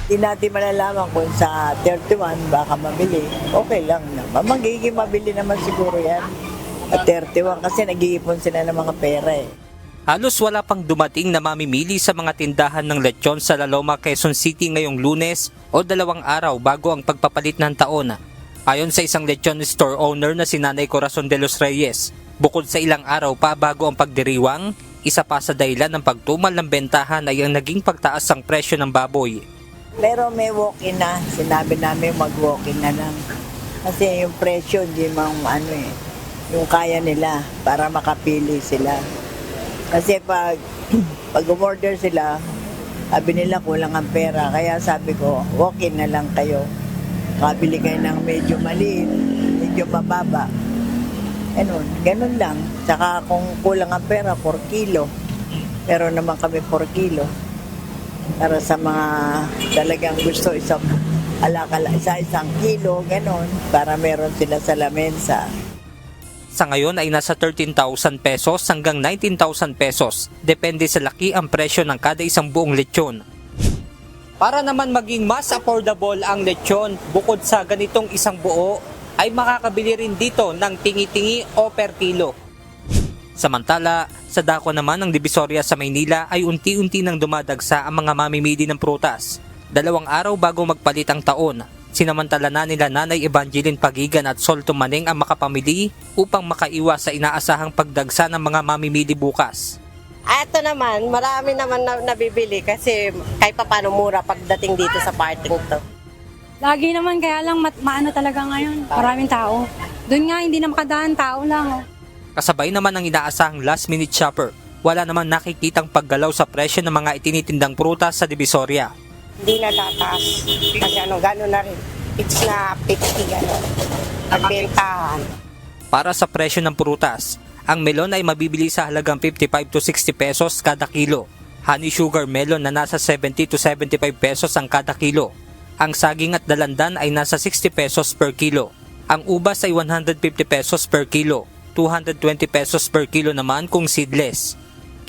Hindi natin malalaman kung sa 31 baka mabili. Okay lang naman. Magiging mabili naman siguro yan. At 31 kasi nag-iipon sila ng mga pera eh. Halos wala pang dumating na mamimili sa mga tindahan ng lechon sa Laloma, Quezon City ngayong Lunes o 2 araw bago ang pagpapalit ng taon. Ayon sa isang lechon store owner na si Nanay Corazon de los Reyes, bukod sa ilang araw pa bago ang pagdiriwang, isa pa sa dahilan ng pagtumal ng bentahan ay ang naging pagtaas ng presyo ng baboy. Pero may walk-in na. Sinabi namin mag-walk-in na lang. Kasi yung presyo, hindi yung kaya nila para makapili sila. Kasi pag umorder sila, sabi nila kulang ang pera. Kaya sabi ko, walk-in na lang kayo. Kabili kayo ng medyo maliit, medyo mababa. Ganun lang. Saka kung kulang ang pera, 4 kilo. Pero naman kami 4 kilo. Para sa mga talagang gusto isang kilo, ganun. Para meron sila sa lamesa. Sa ngayon ay nasa 13,000 pesos hanggang 19,000 pesos. Depende sa laki ang presyo ng kada isang buong lechon. Para naman maging mas affordable ang lechon, bukod sa ganitong isang buo, ay makakabili rin dito ng tingi-tingi o per kilo. Samantala, sa dako naman ng Divisoria sa Maynila ay unti-unti nang dumadagsa ang mga mamimili ng prutas. 2 araw bago magpalit ang taon, sinamantala na nila Nanay Evangeline Pagigan at Sol Tumaneng ang makapamili upang makaiwas sa inaasahang pagdagsa ng mga mamimili bukas. Ito naman, marami naman nabibili kasi kahit pa paano mura pagdating dito sa parting to. Lagi naman, kaya lang maano talaga ngayon. Maraming tao. Doon nga, hindi na makadaan, tao lang. Kasabay naman ang inaasahang last-minute shopper. Wala naman nakikitang paggalaw sa presyo ng mga itinitindang prutas sa Divisoria. Hindi na tataas. Kasi gano'n na rin. It's na 50, ang bentahan. Para sa presyo ng prutas, ang melon ay mabibili sa halagang 55 to 60 pesos kada kilo. Honey sugar melon na nasa 70 to 75 pesos ang kada kilo. Ang saging at dalandan ay nasa 60 pesos per kilo. Ang ubas ay 150 pesos per kilo. 220 pesos per kilo naman kung seedless.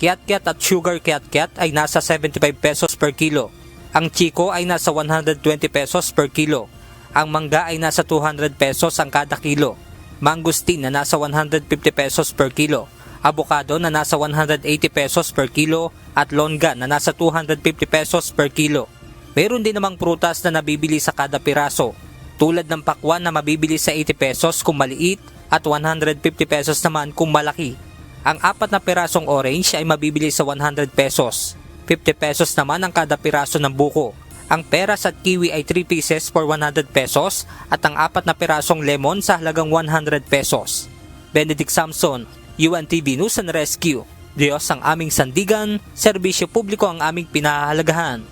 Kiat-kiat at sugar kiat-kiat ay nasa 75 pesos per kilo. Ang chiko ay nasa 120 pesos per kilo. Ang mangga ay nasa 200 pesos ang kada kilo. Mangustin na nasa 150 pesos per kilo. Avocado na nasa 180 pesos per kilo at longga na nasa 250 pesos per kilo. Meron din namang prutas na nabibili sa kada piraso, tulad ng pakwan na mabibili sa 80 pesos kung maliit at 150 pesos naman kung malaki. Ang 4 na pirasong orange ay mabibili sa 100 pesos. 50 pesos naman ang kada piraso ng buko. Ang peras at kiwi ay 3 pieces for 100 pesos at ang 4 na pirasong lemon sa halagang 100 pesos. Benedict Samson, UNTV News and Rescue. Diyos ang aming sandigan, serbisyo publiko ang aming pinahahalagahan.